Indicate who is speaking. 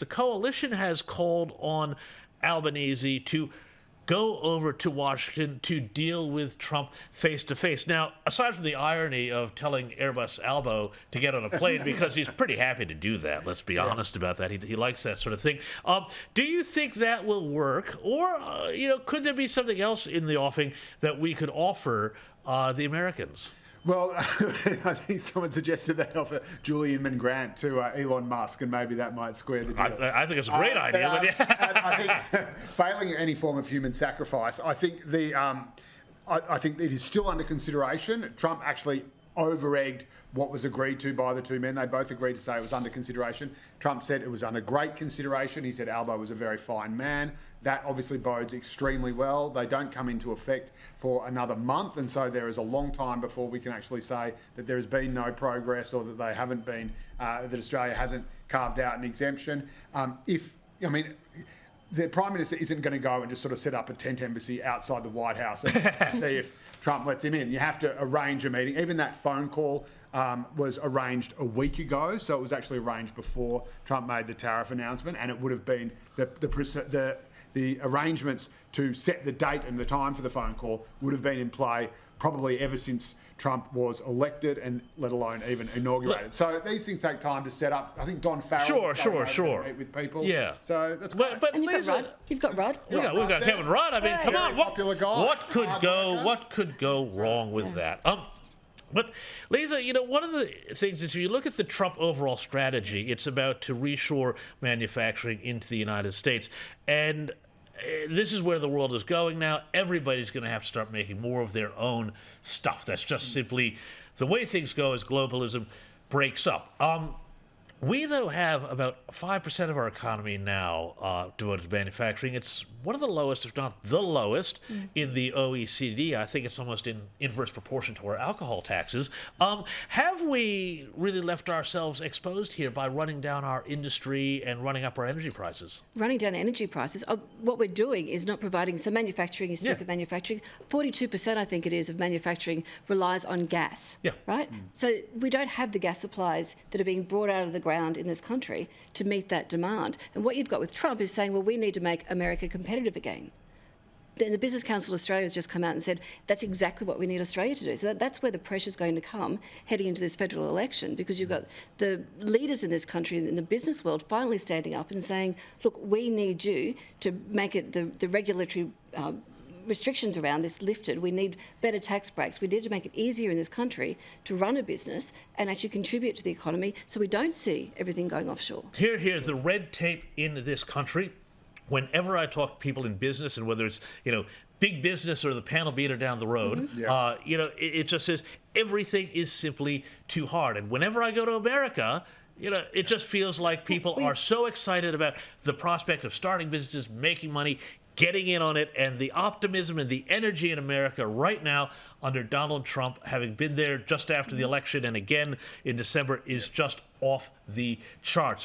Speaker 1: The coalition has called on Albanese to go over to Washington to deal with Trump face to face. Now, aside from the irony of telling Airbus Albo to get on a plane, because he's pretty happy to do that, let's be honest about that. He likes that sort of thing. Do you think that will work? Or, could there be something else in the offing that we could offer the Americans?
Speaker 2: Well, I think someone suggested they offer Julian Grant to Elon Musk, and maybe that might square the deal.
Speaker 1: I think it's a great idea.
Speaker 2: I think failing any form of human sacrifice, I think I think it is still under consideration. Trump actually over-egged what was agreed to by the two men. They both agreed to say it was under consideration. Trump said it was under great consideration. He said Albo was a very fine man. That obviously bodes extremely well. They don't come into effect for another month, and so there is a long time before we can actually say that there has been no progress, or that they haven't been, that Australia hasn't carved out an exemption. The Prime Minister isn't going to go and just sort of set up a tent embassy outside the White House and see if Trump lets him in. You have to arrange a meeting. Even that phone call was arranged a week ago, so it was actually arranged before Trump made the tariff announcement, and it would have been the arrangements to set the date and the time for the phone call would have been in play probably ever since Trump was elected, and let alone even inaugurated. So these things take time to set up. I think Don Farrell
Speaker 1: sure.
Speaker 2: meet with people.
Speaker 1: Yeah.
Speaker 2: So that's great.
Speaker 3: And you've got Rudd. You've got Rudd.
Speaker 1: We've got Kevin Rudd. I mean, come on. What could go wrong with that? But, Lisa, one of the things is, if you look at the Trump overall strategy, it's about to reshore manufacturing into the United States. And this is where the world is going now. Everybody's going to have to start making more of their own stuff. That's just simply the way things go as globalism breaks up. We, though, have about 5% of our economy now devoted to manufacturing. It's one of the lowest, if not the lowest, in the OECD. I think it's almost in inverse proportion to our alcohol taxes. Have we really left ourselves exposed here by running down our industry and running up our energy prices?
Speaker 3: Running down energy prices. What we're doing is not providing. So manufacturing, you speak of manufacturing, 42% I think it is of manufacturing relies on gas.
Speaker 1: Yeah.
Speaker 3: Right? So we don't have the gas supplies that are being brought out of the ground in this country to meet that demand. And what you've got with Trump is saying, well, we need to make America competitive again. Then the Business Council of Australia has just come out and said that's exactly what we need Australia to do. So that's where the pressure's going to come heading into this federal election, because you've got the leaders in this country, in the business world, finally standing up and saying, look, we need you to make it the regulatory restrictions around this lifted. We need better tax breaks. We need to make it easier in this country to run a business and actually contribute to the economy, so we don't see everything going offshore.
Speaker 1: Here, the red tape in this country. Whenever I talk to people in business, and whether it's big business or the panel beater down the road, it just says everything is simply too hard. And whenever I go to America, it just feels like people are so excited about the prospect of starting businesses, making money, getting in on it, and the optimism and the energy in America right now under Donald Trump, having been there just after the election and again in December, is just off the charts.